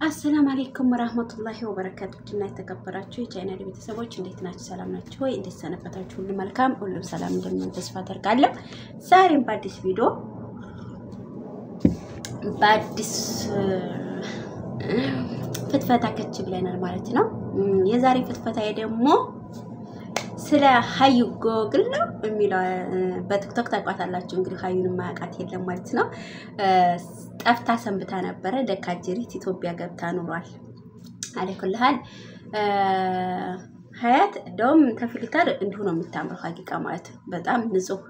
السلام عليكم ورحمة الله وبركاته. كنا يتكبراتشوا يجينا لبيتسابوش እንዴት ናችሁ ሰላም ናችሁ ወይ እንዴት ሰነበታችሁ ሁሉ መልካም ሁሉ ሰላም እንደምን ተስፋ አደርጋለሁ ዛሬም በአዲስ ቪዲዮ በአዲስ ፍትፈታ ከች ብለናል ማለት ነው የዛሬ ፍትፈታዬ ደግሞ ስለ ሀዩ ጎግል ነው የሚለው በቲክቶክ ታቋታላችሁ እንግዲህ ሀዩን ማያቃት የለም ማለት ነው ጠፍታ ሰንብታ ነበር ለካጀሪት ኢትዮጵያ ገብታ ኖሯል አለኩልሃል ሀያት ዶም ተፍልታር እንዲሁ ነው የምታምረው ሀቂቃ ማለት በጣም ንጹህ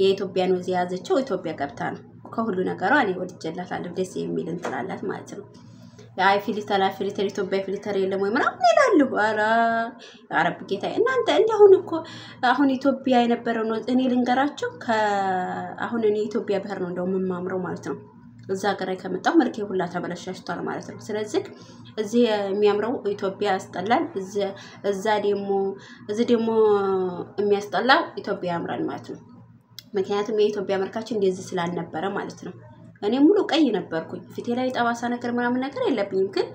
የኢትዮጵያን ወዝ ያዘችው ኢትዮጵያ ገብታ ነው ከሁሉ ነገሯ እኔ ወድጀላታለሁ ደስ የሚል እንትላላት ማለት ነው ያይ ፊልተር ኢትዮጵያ ፊልተር የለም ወይ ምናምን ይላሉ አራ አረብ ጌታ እናንተ እንደሆነ እኮ አሁን ኢትዮጵያ የነበረው ነው እኔ ልንገራችሁ አሁን እኔ ኢትዮጵያ ባህር ነው እንደው መማምረው ማለት ነው እዛ ሀገር ከመጣው መልኬ ሁላ ተበለሻሽቷል ማለት ነው ስለዚህ እዚህ የሚያምረው ኢትዮጵያ ያስጠላል እዛ ደሞ የሚያስጠላው ኢትዮጵያ ያምራል ማለት ነው ምክንያቱም የኢትዮጵያ መልካችን እንደዚህ ስላልነበረ ማለት ነው እኔ ሙሉ ቀይ ነበርኩኝ ፊቴ ላይ ጠባሳ ነገር ምናምን ነገር የለብኝም ግን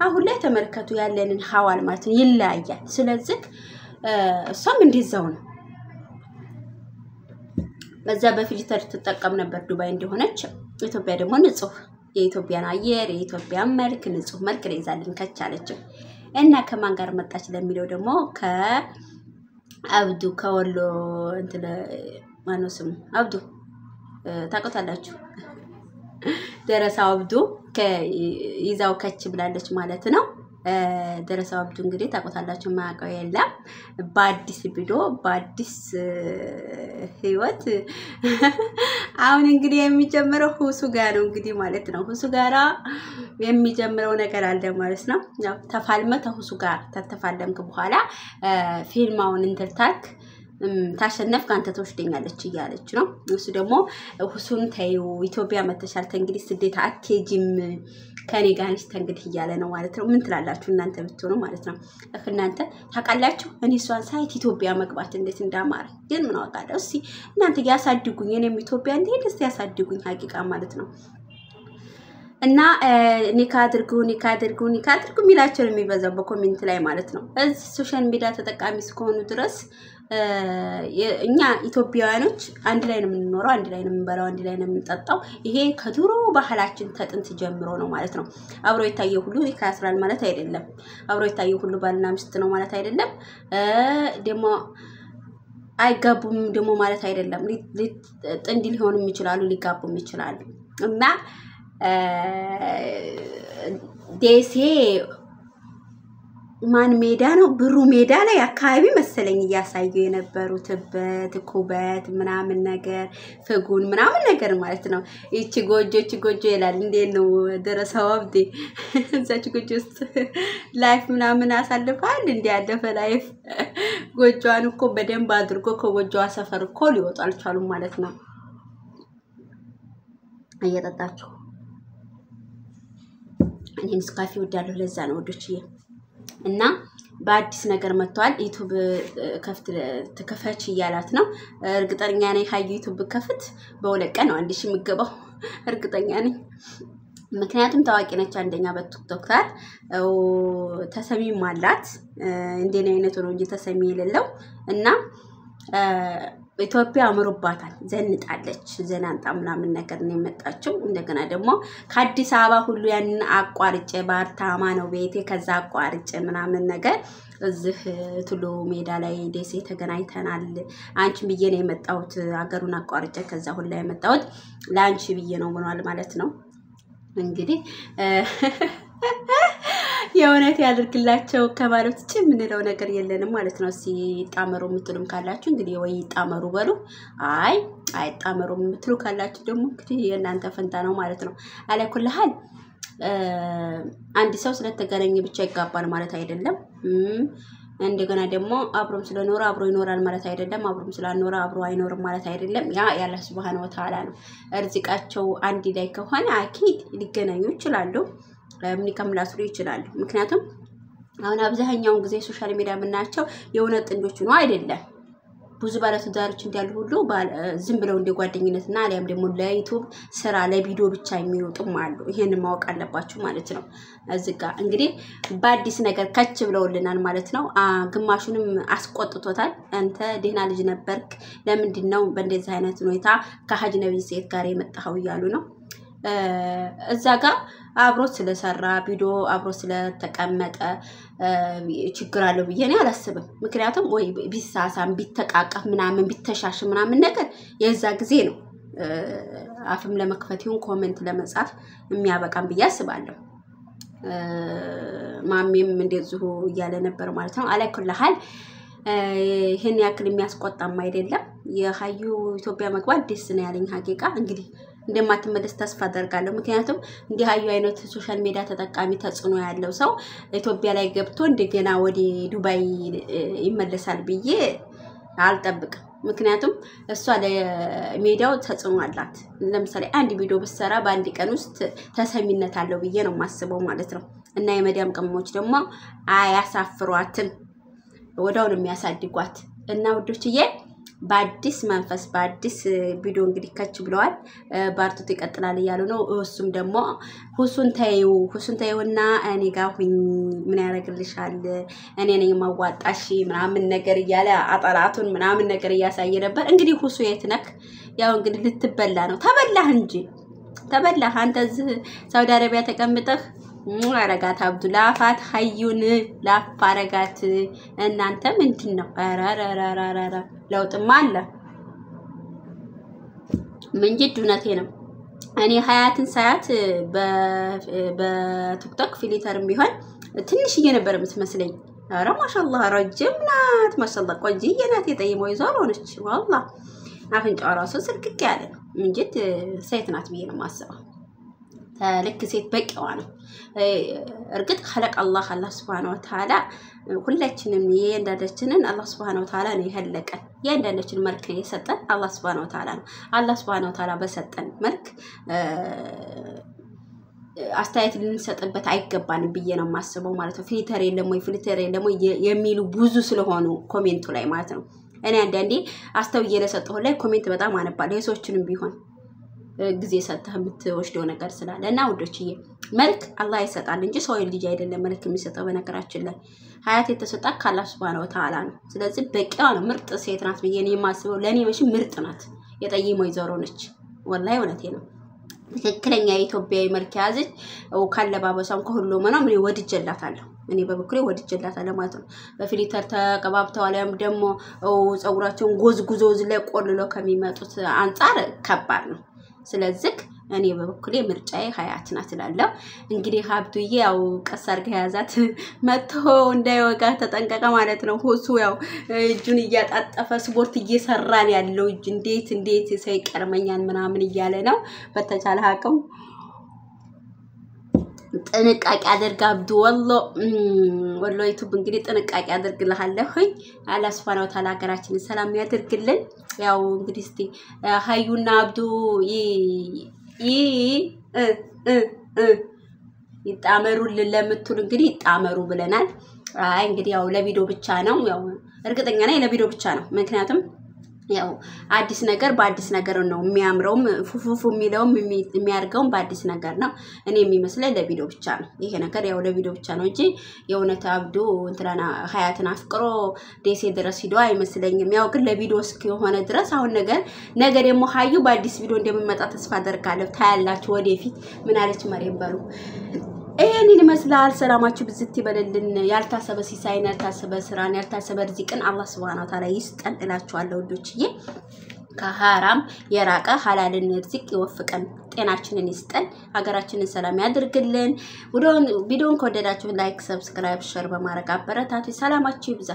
አሁን ላይ ተመልከቱ ያለንን ሐዋል ማለት ነው ይላያያል ስለዚህ እሷም እንደዛው ነው በዛ በፊልተር ተጠቀም ነበር ዱባይ እንደሆነች ኢትዮጵያ ደግሞ ንጹህ የኢትዮጵያን አየር የኢትዮጵያን መልክ ንጹህ መልክ ለይዛልን ከቻለች እና ከማን ጋር መጣች ለሚለው ደግሞ ከአብዱ ከወሎ እንትን ማነው ስሙ አብዱ ታቆታላችሁ ደረሳው አብዱ ከይዛው ከች ብላለች ማለት ነው ደረሳው አብዱ እንግዲህ ታቆታላችሁ ማያቀው የለም በአዲስ ቪዲዮ በአዲስ ህይወት አሁን እንግዲህ የሚጀምረው ሁሱ ጋር ነው እንግዲህ ማለት ነው ሁሱ ጋራ የሚጀምረው ነገር አለ ማለት ነው ያው ተፋልመተ ሁሱ ጋር ተተፋለምክ በኋላ ፊልማውን እንተልታክ ታሸነፍ ካንተ ተወሽደኛለች ይያለች ነው እሱ ደግሞ ሁሱን ታዩ ኢትዮጵያ መተሻልተ እንግዲህ ስደት አትጂም ከኔ ጋር ነሽ እንግዲህ ይያለ ነው ማለት ነው ምን ትላላችሁ እናንተ ብትሆኑ ማለት ነው እናንተ ታቃላችሁ እኔ ሷን ሳይት ኢትዮጵያ መግባት እንዴት እንዳማረ ግን ምን አውቃለሁ እሺ እናንተ ያሳድጉኝ እኔም ኢትዮጵያ እንዴት ደስ ያሳድጉኝ ሀቂቃ ማለት ነው እና ኒካ አድርጉ ሚላቸው የሚበዛው በኮሜንት ላይ ማለት ነው እዚህ ሶሻል ሚዲያ ተጠቃሚ እስከሆኑ ድረስ እኛ ኢትዮጵያውያኖች አንድ ላይ ነው የምንኖረው አንድ ላይ ነው የምንበላው አንድ ላይ ነው የምንጠጣው ይሄ ከድሮ ባህላችን ተጥንት ጀምሮ ነው ማለት ነው አብሮ የታየው ሁሉ ኒካ ያስራል ማለት አይደለም አብሮ የታየው ሁሉ ባልና ሚስት ነው ማለት አይደለም ደሞ አይጋቡም ደሞ ማለት አይደለም ጥንድ ሊሆኑም ይችላሉ ሊጋቡም ይችላሉ እና ደሴ ማን ሜዳ ነው ብሩ ሜዳ ላይ አካባቢ መሰለኝ ያሳየው የነበሩትበት ኩበት ምናምን ነገር ፍጉን ምናምን ነገር ማለት ነው እቺ ጎጆ ይላል እንዴ ነው ደረሰው አብዲ እዛች ጎጆ ውስጥ ላይፍ ምናምን አሳልፋል እንዴ ያደፈ ላይፍ ጎጆዋን እኮ በደንብ አድርጎ ከጎጆዋ ሰፈር እኮ ሊወጣ አልቻሉም ማለት ነው እየጠጣችሁ እኔን ስካፊ ወዳለሁ ለዛ ነው ወዶችዬ እና በአዲስ ነገር መጥቷል ዩቲዩብ ከፍት ተከፈች ይያላት ነው እርግጠኛ ነኝ ሀዩ ዩቲዩብ ከፍት በሁለት ቀን ነው 1000 ምገባው እርግጠኛ ነኝ ምክንያቱም ታዋቂ ነች አንደኛ በቲክቶክ ላይ ተሰሚም አላት እንደኔ አይነቱ ነው እንጂ ተሰሚ የሌለው እና ኢትዮጵያ አምሮባታል ዘንጣለች ዘናንጣ ምናምን ነገር ነው የመጣችው እንደገና ደግሞ ከአዲስ አበባ ሁሉ ያን አቋርጬ ባርታማ ነው ቤቴ ከዛ አቋርጬ ምናምን ነገር እዚህ ትሎ ሜዳ ላይ ደሴ ተገናኝተናል አንቺ ብዬ ነው የመጣሁት አገሩን አቋርጬ ከዛ ሁሉ የመጣሁት ላንቺ ብዬ ነው ብሏል ማለት ነው እንግዲህ የሆነት ያድርግላቸው ከማለት ውጪ ምን ነው ነገር የለንም ማለት ነው ሲጣመሩ ምትሉም ካላችሁ እንግዲህ ወይ ጣመሩ በሉ አይ ጣመሩ ምትሉ ካላችሁ ደግሞ እንግዲህ የናንተ ፈንታ ነው ማለት ነው አለኩልሃል አንድ ሰው ስለተገናኘ ብቻ ይጋባል ማለት አይደለም እንደገና ደግሞ አብሮም ስለኖረ አብሮ ይኖራል ማለት አይደለም አብሮም ስላልኖረ አብሮ አይኖርም ማለት አይደለም ያ ያላህ Subhanahu Wa Ta'ala ነው እርዝቃቸው አንድ ላይ ከሆነ አኪድ ሊገናኙ ይችላሉ ምን ከምላስሩ ይችላል ምክንያቱም አሁን አብዛኛው ጊዜ ሶሻል ሚዲያ ምናቸው የሆነ ጥንዶች ነው አይደለም ብዙ ባለትዳሮች እንዳሉ ሁሉ ዝም ብለው እንደ ጓደኝነትና አሊያም ደግሞ ለዩቲዩብ ስራ ለቪዲዮ ብቻ የሚወጡም አሉ ይሄን ማወቅ አለባችሁ ማለት ነው እዚጋ እንግዲህ በአዲስ ነገር ከች ብለውልናል ማለት ነው ግማሹንም አስቆጥቶታል አንተ ደህና ልጅ ነበርክ ለምንድነው በእንደዚህ አይነት ሁኔታ ከሀጅነቢ ሴት ጋር የመጣው ይያሉ ነው እዛጋ አብሮ ስለሰራ ቪዲዮ አብሮ ስለተቀመጠ ችግር አለው ብዬ አላስብም ምክንያቱም ወይ ቢሳሳም ቢተቃቀፍ ምናምን ቢተሻሽ ምናምን ነገር የዛ ጊዜ ነው አፍም ለመክፈት ይሁን ኮሜንት ለመጻፍ የሚያበቃም ብዬ አስባለሁ ማሚም እንደዚሁ እያለ ነበር ማለት ነው አላይኩልሃል ይሄን ያክል የሚያስቆጣም አይደለም የሃዩ ኢትዮጵያ መግባት ደስ ነው ያለኝ ሀቂቃ እንግዲህ እንደማትመለስ ተስፋ አደርጋለሁ ምክንያቱም እንደ ሃዩ አይነት ሶሻል ሚዲያ ተጠቃሚ ተጽኖ ያለው ሰው ኢትዮጵያ ላይ ገብቶ እንደገና ወደ ዱባይ ይመለሳል ብዬ አልጠብቅም ምክንያቱም እሷ ለሚዲያው ተጽኖ አላት ለምሳሌ አንድ ቪዲዮ በሰራ በአንድ ቀን ውስጥ ተሰሚነት አለው ብዬ ነው ማስበው ማለት ነው እና የመዲያም ቀመሞች ደግሞ አያሳፍሯትም ወዳውን የሚያሳድጓት እና ወዶችዬ በአዲስ መንፈስ በአዲስ ቪዲዮ እንግዲህ ከች ብለዋል ባርቱት ይቀጥላል ይያሉ ነው እሱም ደግሞ ሁሱን ታዩና እኔ ጋር ሁኝ ምን ያረግልሻል እኔ ነኝ ማዋጣሽ ምናምን ነገር ይያለ አጣላቱን ምናምን ነገር ያሳየ ነበር እንግዲህ ሁሱ የትነክ ያው እንግዲህ ልትበላ ነው ተበላህ እንጂ ተበላህ አንተ ሳውዲ አረቢያ ተቀምጠህ አረጋት አብዱላፋት ሃዩን ላፋረጋት እናንተ ምንድነው አራራራራራ ለውጥማ አለ ምን ጅዱነቴ ነው እኔ ሀያትን ሳያት በቲክቶክ ፊልተርም ቢሆን ትንሽዬ ነበር የምትመስለኝ አረ ማሻአላህ ረጅምናት ማሻአላህ ቆንጂዬ ናት የጠይሞ ይዞር ሆነች والله አፍንጫው ራሱ ስልክክ ያለ ምን ጅድ ሴት ናት ብዬ ነው ማሰባ لك سيت بقوا ነው እርግጥ خلق الله Subhanahu Wa Ta'ala ሁላችንም የእንዳለችንን አላህ Subhanahu Wa Ta'ala ነው ይሄለቀን የእንዳለችን መልክ የሰጠን አላህ Subhanahu Wa Ta'ala ነው አላህ Subhanahu Wa Ta'ala በሰጠን መልክ አስተያየት ልንሰጥበት አይገባንም ብዬ ነው ማስበው ማለት ነው ፊልተር የለም ወይ የሚሉ ብዙ ስለሆኑ ኮሜንቱ ላይ ማለት ነው እኔ አንዳንዴ አስተውዬ ለሰጠው ላይ ኮሜንት በጣም አነባለሁ የሶችንም ቢሆን ጊዜ ሰጥተህ የምትወስደው ነገር ስላለና ወዶችዬ መልክ አላህ ይሰጣል እንጂ ሰው ልጅ አይደለም መልክ የሚሰጠው በነገራችን ላይ ሀያት የተሰጣ ከአላህ Subhanahu Wa Ta'ala ነው ስለዚህ በቂዋ ነው ምርጥ ሴት ናት ብዬ ነው የማስበው ለኔ መቼ ምርጥ ናት የጠይሞ ይዘሮ ነች ወላሂ እውነቴ ነው ትክክለኛ የኢትዮጵያዊ መልክ ያዘች او ካለባበሷም ከሁሉ ምናምን ወድጀላታለሁ እኔ በበኩሌ ወድጀላታለሁ ማለት ነው በፊልተር ተቀባብተው አለም ደግሞ ጸጉራቸውን ጎዝጉዞዝ ላይ ቆልሎ ከሚመጡት አንፃር ከባድ ነው ስለዚህ እኔ በበኩሌ ምርጫዬ ሀያት ናት እላለሁ እንግዲህ ሀብቱዬ ያው ቀሳር ከያዛት መጥቶ እንዳይወጋ ተጠንቀቀ ማለት ነው ሁሱ ያው እጁን እያጣጠፈ ስፖርት እየሰራን ያለው እጅ እንዴት ሳይቀርመኛል ምናምን እያለ ነው በተቻለ አቅም ጥንቃቄ አድርግ አብዱ ወሎ ዩቲዩብ እንግዲህ ጥንቃቄ አድርግልሃለሁኝ አላህ Subhanahu Wa Ta'ala ሀገራችንን ሰላም ያድርግልን ያው እንግዲህ እስቲ ሃዩና አብዱ ይጣመሩልን ለምትሉ እንግዲህ ይጣመሩ ብለናል አይ እንግዲህ ያው ለቪዲዮ ብቻ ነው ያው እርግጠኛ ነኝ ለቪዲዮ ብቻ ነው ምክንያቱም ያው አዲስ ነገር በአዲስ ነገር ነው የሚያምረውም ፉፉፉ የሚለውም የሚያርገውም በአዲስ ነገር ነው እኔ የሚመስለኝ ለቪዲዮ ብቻ ነው ይሄ ነገር ያው ለቪዲዮ ብቻ ነው እንጂ የውነት አብዱ እንትራና ሀያትን አፍቅሮ ደሴ ድረስ ሂዶ አይመስለኝም ያው ግን ለቪዲዮ እስኪሆነ ድረስ አሁን ነገ ደግሞ ሃዩ በአዲስ ቪዲዮ እንደምመጣ ተስፋ አደርጋለሁ ታያላችሁ ወደፊት ምን አለች መሪም በሉ እኔን ይመስላል ሰላማችሁ ብዝት ይበልልን ያልታሰበ ሲሳይና ያልታሰበ ስራን ያልታሰበ ርዝቅን አላህ Subhanahu Wa Ta'ala ይስጠን እላችኋለሁ ወዶችዬ ከሐራም የራቀ ሐላልን ርዝቅ ይወፍቀን ጤናችንን ይስጠን ሀገራችንን ሰላም ያድርግልን ቪዲዮን ከወደዳችሁ ላይክ ሰብስክራይብ ሼር በማድረግ አበረታቱ ሰላማችሁ ይብዛ